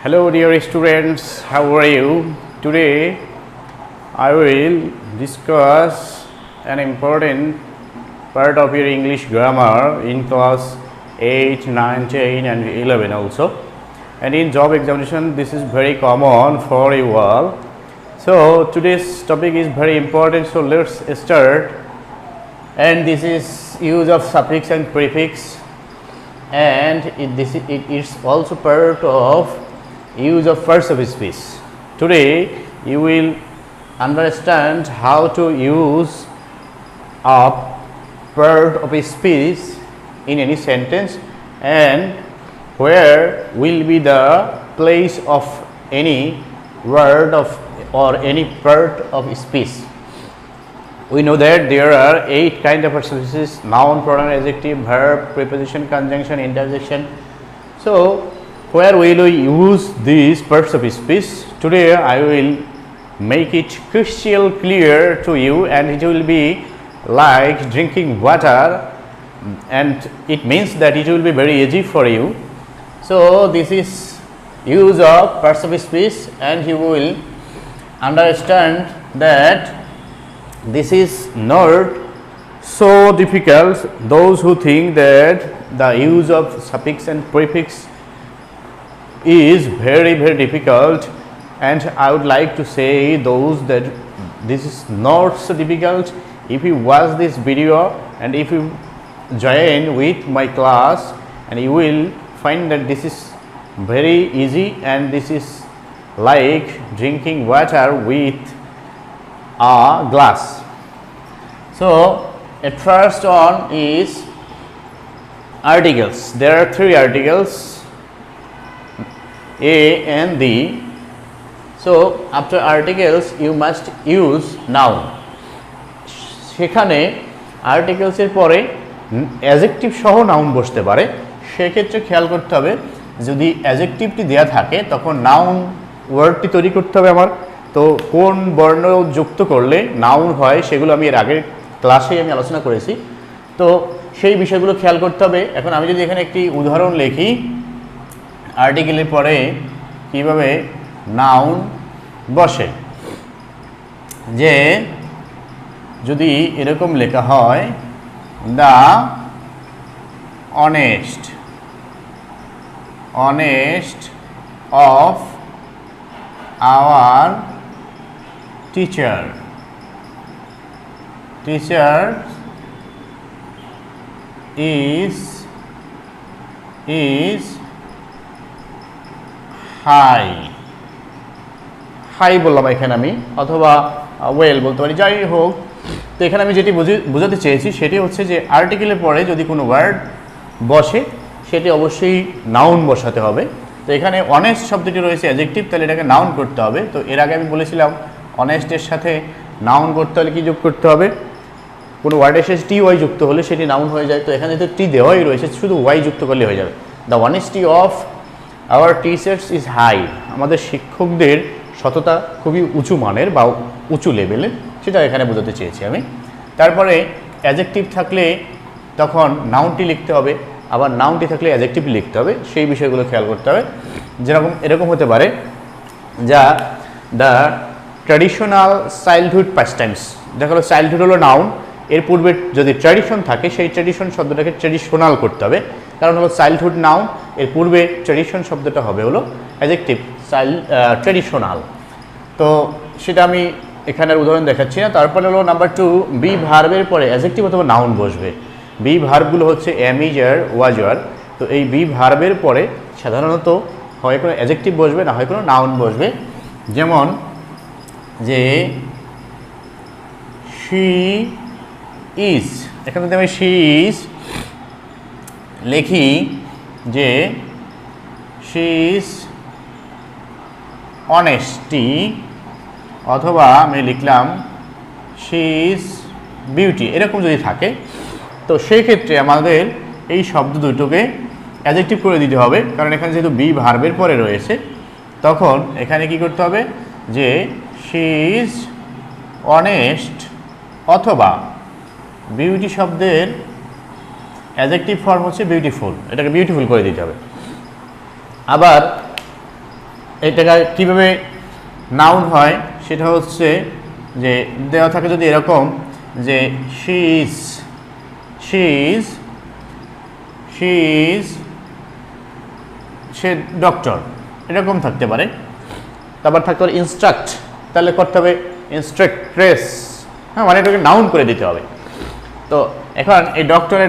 Hello dear students, how are you? Today I will discuss an important part of your English grammar in class 8, 9, 10 and 11 also. And in job examination this is very common for you all. So today's topic is very important, so let's start. And this is use of suffix and prefix, and it is also part of use of parts of speech. Today you will understand how to use a part of a speech in any sentence and where will be the place of any word of or any part of speech. We know that there are 8 kinds of species: noun, pronoun, adjective, verb, preposition, conjunction, interjection. So where will we use these parts of speech? Today I will make it crystal clear to you, and it will be like drinking water, and it means that it will be very easy for you. So this is use of parts of speech, and you will understand that this is not so difficult. Those who think that the use of suffix and prefix is very difficult, and I would like to say those that this is not so difficult. If you watch this video and if you join with my class, and you will find that this is very easy, and this is like drinking water with a glass. So at first on is articles. There are 3 articles, A and D. So after articles you must use noun. সেখানে articles এর পরে adjective সহ noun বসতে পারে। সেক্ষেত্রে খেয়াল করতে হবে, যদি adjectiveটি দেয়া থাকে তখন noun ওয়ার্ডটি তৈরি করতে হবে আমার। তো কোন বর্ণ যুক্ত করলে নাউন হয় সেগুলো আমি এর আগের ক্লাসে আমি আলোচনা করেছি, তো সেই বিষয়গুলো খেয়াল করতে হবে। এখন আমি যদি এখানে একটি উদাহরণ লিখি, আর্টিকেলের পরে কিভাবে নাউন বসে, যে যদি এরকম লেখা হয় the honest of our teacher is high বললাম এখানে আমি, অথবা ওয়েল বলতে পারি, যাই হোক। তো এখানে আমি যেটি বোঝাতে চেয়েছি সেটি হচ্ছে যে আর্টিকেলের পরে যদি কোনো ওয়ার্ড বসে সেটি অবশ্যই নাউন বসাতে হবে। তো এখানে অনেস্ট শব্দটি রয়েছে অ্যাডজেক্টিভ, তাহলে এটাকে নাউন করতে হবে। তো এর আগে আমি বলেছিলাম অনেস্টের সাথে নাউন করতে হলে কি যোগ করতে হবে, কোনো ওয়ার্ডের শেষে টি ওয়াই যুক্ত হলে সেটি নাউন হয়ে যায়। তো এখানে তো টি দেওয়াই রয়েছে, শুধু ওয়াই যুক্ত করলে হয়ে যাবে। The honesty of our teachers is high, আমাদের শিক্ষকদের সততা খুবই উঁচু মানের বা উঁচু লেভেলের, সেটা এখানে বোঝাতে চেয়েছি আমি। তারপরে অ্যাডজেক্টিভ থাকলে তখন নাউনটি লিখতে হবে, আবার নাউনটি থাকলে অ্যাডজেক্টিভ লিখতে হবে, সেই বিষয়গুলো খেয়াল করতে হবে। যেরকম এরকম হতে পারে যা দ্য ট্র্যাডিশনাল চাইল্ডহুড পাস্টাইমস, দেখা গেলো চাইল্ডহুড হলো নাউন, এর পূর্বে যদি ট্র্যাডিশন থাকে সেই ট্র্যাডিশন শব্দটাকে ট্র্যাডিশনাল করতে হবে, কারণ হলো চাইল্ডহুড নাউন, এর পূর্বে ট্র্যাডিশন শব্দটা হবে হলো অ্যাডজেক্টিভ ট্র্যাডিশনাল। তো সেটা আমি এখানের উদাহরণ দেখাচ্ছি না। তারপরে হলো নাম্বার 2, বি ভার্বের পরে অ্যাডজেক্টিভ অথবা নাউন বসবে। বি ভার্বগুলো হচ্ছে am, is, are, was, were. তো এই বি ভার্বের পরে সাধারণত হয় কোনো অ্যাডজেক্টিভ বসবে, না হয় কোনো নাউন বসবে। যেমন যে শি ইজ, এখানে যদি আমি শি ইজ লিখি যে শি ইজ অনেস্টি, অথবা আমি লিখলাম শি ইজ বিউটি, এরকম যদি থাকে, তো সেই ক্ষেত্রে আমাদের এই শব্দ দুটোকে অ্যাডজেক্টিভ করে দিতে হবে, কারণ এখানে যেহেতু বি ভার্বের পরে রয়েছে, তখন এখানে কি করতে হবে যে শি ইজ অনেস্ট অথবা বিউটি শব্দের অ্যাডজেক্টিভ ফর্ম হচ্ছে বিউটিফুল, এটাকে বিউটিফুল করে দিতে হবে। আবার এটা কীভাবে নাউন হয় সেটা হচ্ছে যে দেওয়া থাকে যদি এরকম যে শি ইজ সে ডক্টর, এরকম থাকতে পারে। তারপর থাকতে পারে ইনস্ট্রাক্ট, তাহলে করতে হবে ইনস্ট্রাক্ট্রেস, হ্যাঁ, মানে এটাকে নাউন করে দিতে হবে। তো এখন এই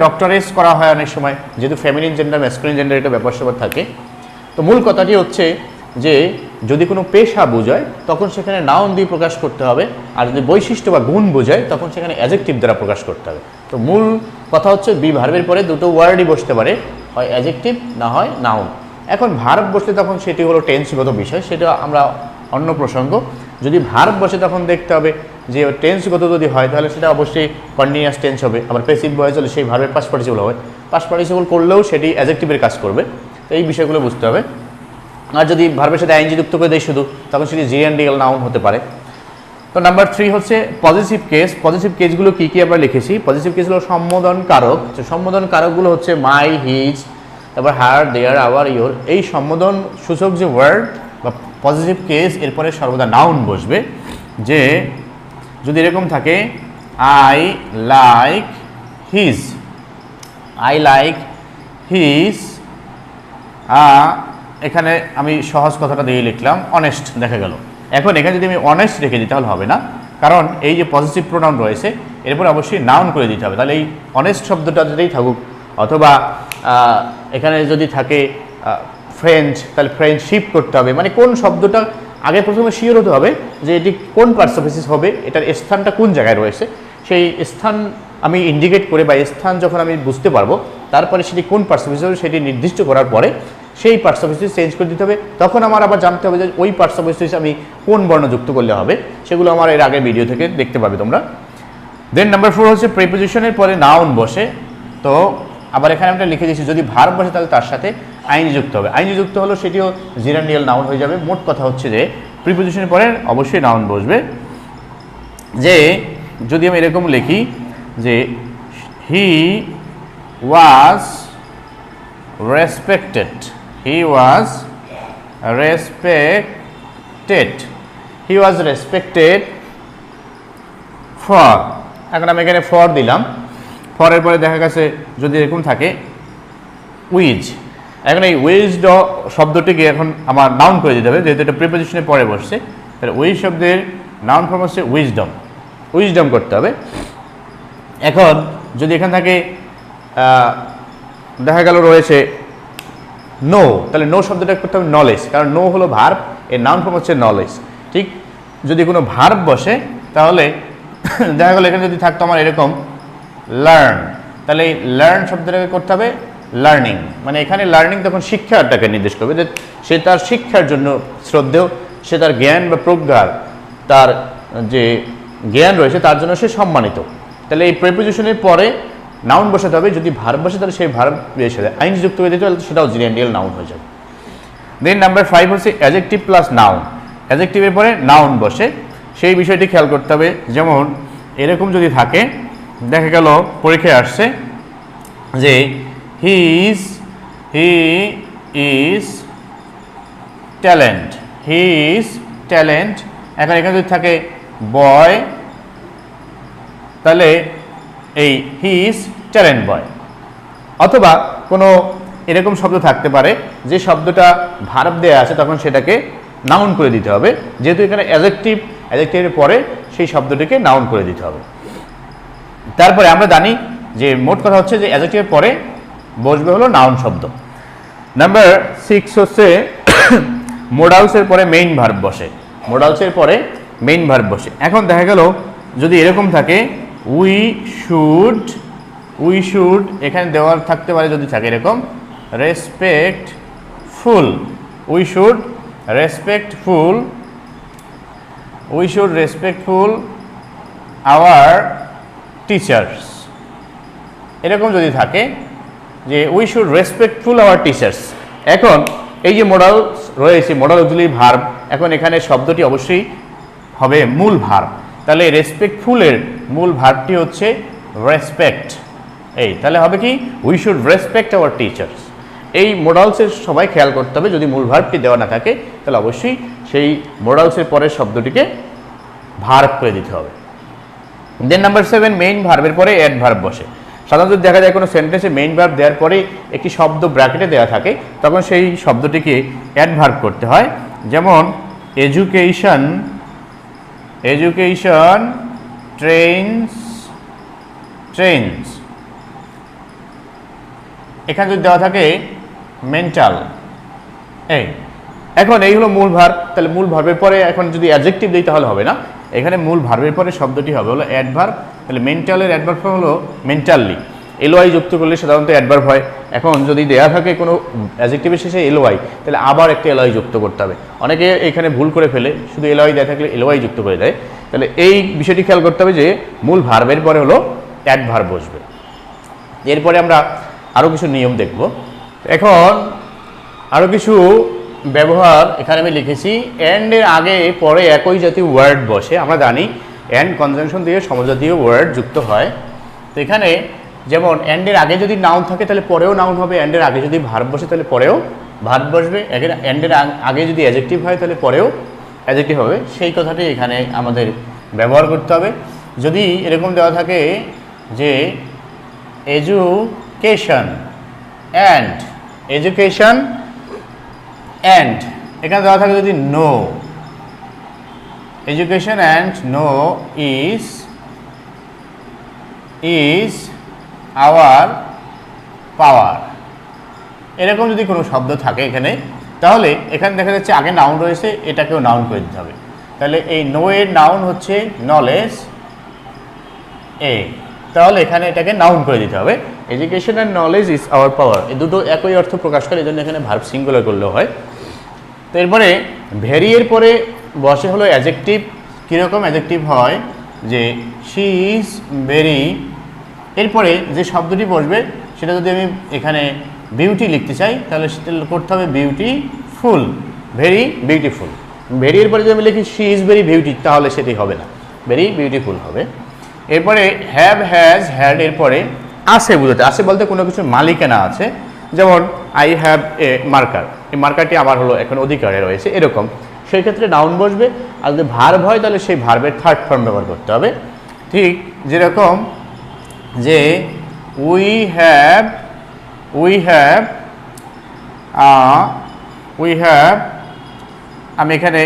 ডক্টরেস করা হয় অনেক সময়, যেহেতু ফেমিনিন জেন্ডার ম্যাসকুলিন জেন্ডার এটা ব্যাপার স্যাপার থাকে। তো মূল কথাটি হচ্ছে যে যদি কোনো পেশা বোঝায় তখন সেখানে নাউন দিয়ে প্রকাশ করতে হবে, আর যদি বৈশিষ্ট্য বা গুণ বোঝায় তখন সেখানে অ্যাডজেক্টিভ দ্বারা প্রকাশ করতে হবে। তো মূল কথা হচ্ছে বি ভার্বের পরে দুটো ওয়ার্ডই বসতে পারে, হয় অ্যাডজেক্টিভ না হয় নাউন। এখন ভার্ব বসলে তখন সেটি হলো টেন্সগত বিষয়, সেটা আমরা অন্য প্রসঙ্গ। যদি ভার্ব বসে তখন দেখতে হবে যে টেন্সগত যদি হয় তাহলে সেটা অবশ্যই কন্টিনিউয়াস টেন্স হবে, আবার প্যাসিভ ভয়েস হলে সেই ভার্বের পাস্ট পার্টিসিপল হবে, পাস্ট পার্টিসিপল করলেও সেটি অ্যাডজেক্টিভের কাজ করবে। তো এই বিষয়গুলো বুঝতে হবে। আর যদি ভার্বের সাথে আইএনজি যুক্ত করে দেয় শুধু, তখন সেটি জিএনডিএল নাউন হতে পারে। তো নাম্বার 3 হচ্ছে পজিটিভ কেস। পজিটিভ কেসগুলো কী কী আমরা লিখেছি? পজিটিভ কেস হলো সম্বোধন কারক। তো সম্বোধন কারকগুলো হচ্ছে মাই, হিজ, তারপর হার, দেয়ার, আওয়ার, ইয়োর। এই সম্বোধন সূচক যে ওয়ার্ড বা পজিটিভ কেস এরপরে সর্বদা নাউন বসবে। যে যদি এরকম থাকে আই লাইক হিজ, এখানে আমি সহজ কথাটা দিয়ে লিখলাম অনেস্ট, দেখা গেল। এখন এখানে যদি আমি অনেস্ট রেখে দিই তাহলে হবে না, কারণ এই যে পজিটিভ প্রোনাউন রয়েছে এরপর অবশ্যই নাউন করে দিতে হবে। তাহলে এই অনেস্ট শব্দটা যেটাই থাকুক, অথবা এখানে যদি থাকে ফ্রেন্ড, তাহলে ফ্রেন্ডশিপ করতে হবে। মানে কোন শব্দটা আগে প্রথমে শিওর হতে হবে যে এটি কোন পার্সোফেসিস হবে, এটার স্থানটা কোন জায়গায় রয়েছে, সেই স্থান আমি ইন্ডিকেট করে বা স্থান যখন আমি বুঝতে পারবো তারপরে সেটি কোন পার্সোফেসিস হবে সেটি নির্দিষ্ট করার পরে সেই পার্সোফেসিস চেঞ্জ করে দিতে হবে। তখন আমার আবার জানতে হবে যে ওই পার্সোফেসিস আমি কোন বর্ণ যুক্ত করলে হবে, সেগুলো আমার এর আগের ভিডিও থেকে দেখতে পাবে তোমরা। দেন নাম্বার 4 হচ্ছে প্রিপোজিশনের পরে নাউন বসে। তো আবার এখানে আমরা লিখে দিয়েছি যদি ভার্ব বসে তাহলে তার সাথে আইনজি যুক্ত হবে। আইনজি যুক্ত হলো সেটিও জিরান্ডিয়াল নাউন হয়ে যাবে। মোট কথা হচ্ছে যে প্রিপোজিশনের পরে অবশ্যই নাউন বসবে। যে যদি আমি এরকম লিখি যে he was respected, he was respected for. এখন আমি এখানে ফর দিলাম, ফরের পরে দেখা গেছে যদি এরকম থাকে উইজ, এখন এই উইজড শব্দটিকে এখন আমার নাউন করে দিতে হবে, যেহেতু এটা প্রিপোজিশনের পরে বসছে। তাহলে উইজ শব্দের নাউন ফর্ম হচ্ছে উইজডম করতে হবে। এখন যদি এখান থাকে দেখা গেল রয়েছে নো, তাহলে নো শব্দটা করতে হবে নলেজ, কারণ নো হলো ভার্ব, এর নাউন ফর্ম হচ্ছে নলেজ। ঠিক যদি কোনো ভার্ব বসে তাহলে দেখা গেল এখানে যদি থাকতো আমার এরকম লার্ন, তাহলে এই লার্ন শব্দটাকে করতে হবে লার্নিং। মানে এখানে লার্নিং তখন শিক্ষাটাকে নির্দেশ করবে, যে সে তার শিক্ষার জন্য শ্রদ্ধেয়, সে তার জ্ঞান বা প্রজ্ঞার, তার যে জ্ঞান রয়েছে তার জন্য সে সম্মানিত। তাহলে এই প্রিপোজিশনের পরে নাউন বসাতে হবে। যদি ভার্ব বসে তাহলে সেই ভার্ব সাথে আইনজি যুক্ত করে দিতে হবে, সেটাও জিরান্ডিয়াল নাউন হয়ে যাবে। দেন নাম্বার 5 হচ্ছে অ্যাডজেক্টিভ প্লাস নাউন। অ্যাডজেক্টিভের পরে নাউন বসে, সেই বিষয়টি খেয়াল করতে হবে। যেমন এরকম যদি থাকে, দেখা গেল পরীক্ষায় আসছে যে হি ইজ ট্যালেন্ট, এখন এখানে যদি থাকে বয়, তাহলে এই হি ইজ ট্যালেন্ট বয়। অথবা কোনো এরকম শব্দ থাকতে পারে যে শব্দটা ভার্ব দেয়া আছে, তখন সেটাকে নাউন করে দিতে হবে। যেহেতু এখানে অ্যাডজেক্টিভের পরে সেই শব্দটিকে নাউন করে দিতে হবে। তারপরে আমরা জানি যে মোট কথা হচ্ছে যে অ্যাডজেক্টিভের পরে বসবে হলো নাউন শব্দ। নাম্বার 6 হচ্ছে মোডালসের পরে মেইন ভার্ব বসে। এখন দেখা গেল যদি এরকম থাকে উই শুড, এখানে দেওয়ার থাকতে পারে যদি থাকে এরকম respectful, we should respectful our teachers. এরকম যদি থাকে যে we should respectful our teachers. এখন এই যে মোডালস রয়েছে, মোডাল অক্সিলারি ভার্ব, এখন এখানে শব্দটি অবশ্যই হবে মূল ভার্ব। তাহলে রেসপেক্টফুলের মূল ভার্বটি হচ্ছে রেসপেক্ট। এই তাহলে হবে কি we should respect our teachers. এই মোডালসের সবাই খেয়াল করতে হবে, যদি মূল ভার্বটি দেওয়া না থাকে তাহলে অবশ্যই সেই মোডালসের পরের শব্দটিকে ভার্ব করে দিতে হবে। দেন নাম্বার 7, মেইন ভার্বের পরে অ্যাডভার্ব বসে। সাধারণত দেখা যায় কোনো সেন্টেন্সে মেইন ভার্ব দেওয়ার পরে একটি শব্দ ব্র্যাকেটে দেওয়া থাকে, তখন সেই শব্দটিকে অ্যাডভার্ব করতে হয়। যেমন এডুকেশন, এডুকেশন ট্রেন্স, ট্রেন্স। এখানে যদি দেওয়া থাকে মেন্টাল, এই এখন এই হলো মূল ভার্ব। তাহলে মূল ভার্বের পরে এখন যদি অ্যাডজেক্টিভ দিই তাহলে হবে না, এখানে মূল ভার্বের পরে শব্দটি হবে হলো অ্যাডভার্ব। তাহলে মেন্টালের অ্যাডভার্ব হলো মেন্টালি, এলওয়াই যুক্ত করলে সাধারণত অ্যাডভার্ব হয়। এখন যদি দেয়া থাকে কোনো অ্যাডজেক্টিভের শেষে এলওয়াই, তাহলে আবার একটা এলওয়াই যুক্ত করতে হবে। অনেকে এখানে ভুল করে ফেলে, শুধু এলওয়াই দেয়া থাকলে এলওয়াই যুক্ত করে দেয়। তাহলে এই বিষয়টি খেয়াল করতে হবে যে মূল ভার্বের পরে হলো অ্যাডভার্ব বসবে। এরপরে আমরা আরও কিছু নিয়ম দেখব। এখন আরও কিছু ব্যবহার এখানে আমি লিখেছি। অ্যান্ড এর আগে পরে একই জাতীয় ওয়ার্ড বসে। আমরা জানি অ্যান্ড কনজাংশন দিয়ে সমজাতীয় ওয়ার্ড যুক্ত হয়। তো এখানে যেমন অ্যান্ড এর আগে যদি নাউন থাকে তাহলে পরেও নাউন হবে, অ্যান্ড এর আগে যদি ভার্ব বসে তাহলে পরেও ভার্ব বসবে, অ্যান্ড এর আগে যদি অ্যাডজেক্টিভ হয় তাহলে পরেও অ্যাডজেক্টিভ হবে। সেই কথাটি এখানে আমাদের ব্যবহার করতে হবে। যদি এরকম দেওয়া থাকে যে এডুকেশন অ্যান্ড, এডুকেশন অ্যান্ড, এখানে দেওয়া থাকে যদি know, education and know is our power, এরকম যদি কোনো শব্দ থাকে এখানে, তাহলে এখানে দেখা যাচ্ছে আগে নাউন রয়েছে, এটাকেও নাউন করে দিতে হবে। তাহলে এই নো এর নাউন হচ্ছে নলেজ এ, তাহলে এখানে এটাকে নাউন করে দিতে হবে। Education and knowledge is our পাওয়ার, এই দুটো একই অর্থ প্রকাশ করে, এই জন্য এখানে ভার্ব সিঙ্গুলার করলেও হয়। তো এরপরে ভেরি এর পরে বসে হলো অ্যাডজেক্টিভ। কীরকম অ্যাডজেক্টিভ হয় যে শি ইজ ভেরি, এরপরে যে শব্দটি বসবে সেটা যদি আমি এখানে বিউটি লিখতে চাই তাহলে সেটা করতে হবে বিউটিফুল, ভেরি বিউটিফুল। ভেরি এর পরে যদি আমি লিখি শি ইজ ভেরি বিউটি তাহলে সেটি হবে না, ভেরি বিউটিফুল হবে। এরপরে হ্যাভ, হ্যাজ, হ্যাড এর পরে আছে বুঝাতে, আছে বলতে কোনো কিছু মালিকানা আছে। যেমন আই হ্যাভ এ মার্কার, এই মার্কারটি আমার হলো এখন অধিকারে রয়েছে, এরকম। সেই ক্ষেত্রে নাউন বসবে। আর যদি ভার্ব হয় তাহলে সেই ভার্বের থার্ড ফর্ম ব্যবহার করতে হবে। ঠিক যেরকম যে উই হ্যাভ, আমি এখানে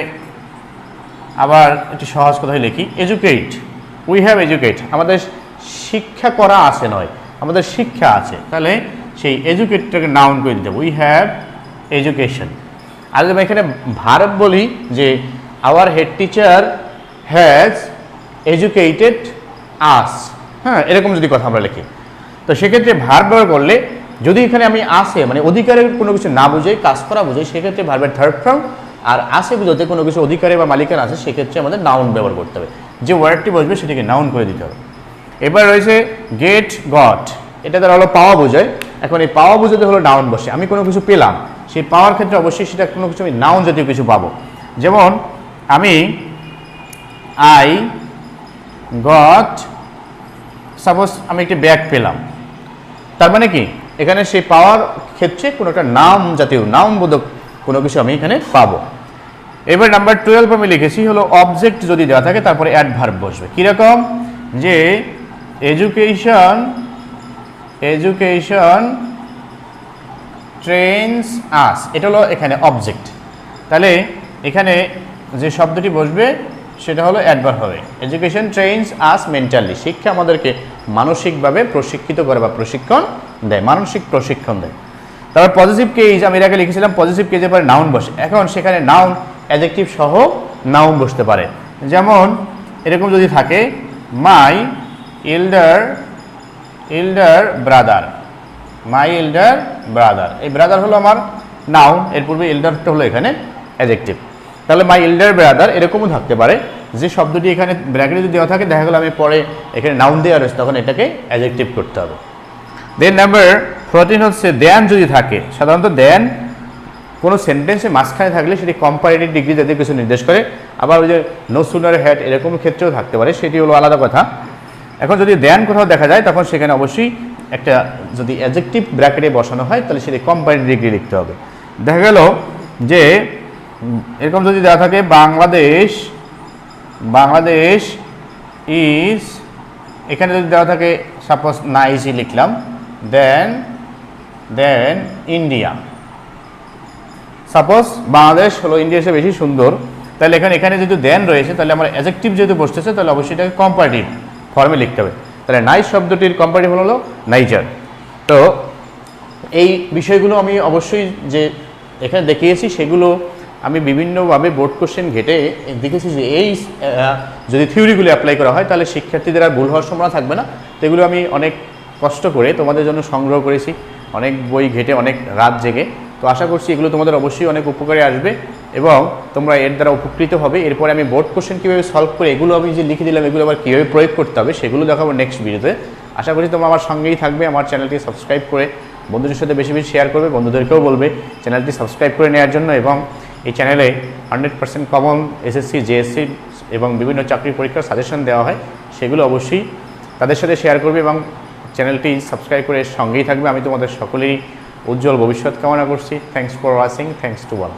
আবার একটি সহজ কথাই লিখি, এডুকেট, উই হ্যাভ এডুকেট, আমাদের শিক্ষা করা আছে নয়, আমাদের শিক্ষা আছে। তাহলে সেই এডুকেটটাকে নাউন করে দিতে হবে, উই হ্যাভ এডুকেশন। আর যদি আমি এখানে ভার্ব বলি যে our head teacher has educated us, হ্যাঁ, এরকম যদি কথা আমরা লিখি, তো সেক্ষেত্রে ভার্ব ব্যবহার করলে যদি এখানে আমি আসে মানে অধিকারের কোনো কিছু না বুঝাই, কাজ করা বুঝাই, সেক্ষেত্রে ভার্বের থার্ড ফর্ম। আর আসে বুঝাতে কোনো কিছু অধিকারে বা মালিকানা আছে, সেক্ষেত্রে আমাদের নাউন ব্যবহার করতে হবে। যে ওয়ার্ডটি বসবে সেটিকে নাউন করে দিতে হবে। এবার রয়েছে গেট, গট, এটা তার হলো পাওয়া বোঝায়। এখন এই পাওয়া বোঝাতে হলো নাউন বসে। আমি কোনো কিছু পেলাম, সেই পাওয়ার ক্ষেত্রে অবশ্যই সেটা কোনো কিছু আমি নাউন জাতীয় কিছু পাবো। যেমন আমি আই গট, সাপোজ আমি একটি ব্যাগ পেলাম, তার মানে কি এখানে সেই পাওয়ার ক্ষেত্রে কোনো একটা নাম জাতীয়, নাম বোধক কোনো কিছু আমি এখানে পাবো। এবার নাম্বার 12 আমি লিখেছি হলো অবজেক্ট যদি দেওয়া থাকে তারপরে অ্যাডভার্ব বসবে। কীরকম যে এডুকেশন, এডুকেশন ট্রেন্স আস, এটা হলো এখানে অবজেক্ট। তাহলে এখানে যে শব্দটি বসবে সেটা হলো অ্যাডভার্ব হবে। এডুকেশন ট্রেন্স আস মেন্টালি, শিক্ষা আমাদেরকে মানসিকভাবে প্রশিক্ষিত করে বা প্রশিক্ষণ দেয়, মানসিক প্রশিক্ষণ দেয়। তারপর পজিটিভ কেজ, আমি এর আগে লিখেছিলাম পজিটিভ কেজের পরে নাউন বসে। এখন সেখানে নাউন অ্যাডজেক্টিভ সহ নাউন বসতে পারে। যেমন এরকম যদি থাকে মাই এল্ডার ব্রাদার, মাই এল্ডার ব্রাদার, এই ব্রাদার হলো আমার নাউন, এর পূর্বে এল্ডারটা হলো এখানে অ্যাডজেক্টিভ। তাহলে মাই এল্ডার ব্রাদার এরকমও থাকতে পারে যে শব্দটি এখানে ব্র্যাকেটে যদি দেওয়া থাকে, দেখা গেল আমি পরে এখানে নাউন দেওয়া রয়েছে, তখন এটাকে অ্যাডজেক্টিভ করতে হবে। দেন নাম্বার 14 হচ্ছে দেন যদি থাকে। সাধারণত দেন কোনো সেন্টেন্সে মাঝখানে থাকলে সেটি কম্পারেটিভ ডিগ্রি জাতীয় কিছু নির্দেশ করে। আবার ওই যে নো সুনার হ্যাড এরকম ক্ষেত্রেও থাকতে পারে, সেটি হলো আলাদা কথা। এখন যদি দেন কোথাও দেখা যায় তখন সেখানে অবশ্যই একটা যদি অ্যাডজেক্টিভ ব্র্যাকেটে বসানো হয় তাহলে সেটা কম্পারেটিভ ডিগ্রি লিখতে হবে। দেখা গেল যে এরকম যদি দেওয়া থাকে বাংলাদেশ ইজ, এখানে যদি দেওয়া থাকে সাপোজ নাইসই লিখলাম, দেন ইন্ডিয়া, সাপোজ বাংলাদেশ হলো ইন্ডিয়া এসে বেশি সুন্দর, তাহলে এখানে যেহেতু দেন রয়েছে তাহলে আমার অ্যাডজেক্টিভ যেহেতু বসতেছে তাহলে অবশ্যই এটাকে কম্পারেটিভ ফর্মে লিখতে হবে। তাহলে নাইস শব্দটির কম্পারেটিভ হলো নাইজার। তো এই বিষয়গুলো আমি অবশ্যই যে এখানে দেখিয়েছি সেগুলো আমি বিভিন্নভাবে বোর্ড কোশ্চেন ঘেটে দেখেছি যে এই যদি থিওরিগুলো অ্যাপ্লাই করা হয় তাহলে শিক্ষার্থীদের আর ভুল হওয়ার সম্ভাবনা থাকবে না। তো এগুলো আমি অনেক কষ্ট করে তোমাদের জন্য সংগ্রহ করেছি, অনেক বই ঘেটে, অনেক রাত জেগে। তো আশা করছি এগুলো তোমাদের অবশ্যই অনেক উপকারে আসবে এবং তোমরা এর দ্বারা উপকৃত হবে। এরপরে আমি বোর্ড কোশ্চেন কীভাবে সলভ করে এগুলো আমি যে লিখে দিলাম এগুলো আবার কীভাবে প্রয়োগ করতে হবে সেগুলো দেখাবো নেক্সট ভিডিওতে। আশা করি তোমরা আমার সঙ্গেই থাকবে। আমার চ্যানেলটি সাবস্ক্রাইব করে বন্ধুদের সাথে বেশি বেশি শেয়ার করবে, বন্ধুদেরকেও বলবে চ্যানেলটি সাবস্ক্রাইব করে নেওয়ার জন্য। এবং এই চ্যানেলে 100% কমন এসএসসি, জেএসসি এবং বিভিন্ন চাকরি পরীক্ষার সাজেশন দেওয়া হয়, সেগুলো অবশ্যই তাদের সাথে শেয়ার করবে এবং চ্যানেলটি সাবস্ক্রাইব করে সঙ্গেই থাকবে। আমি তোমাদের সকলেরই উজ্জ্বল ভবিষ্যৎ কামনা করছি। Thanks for watching, thanks to all.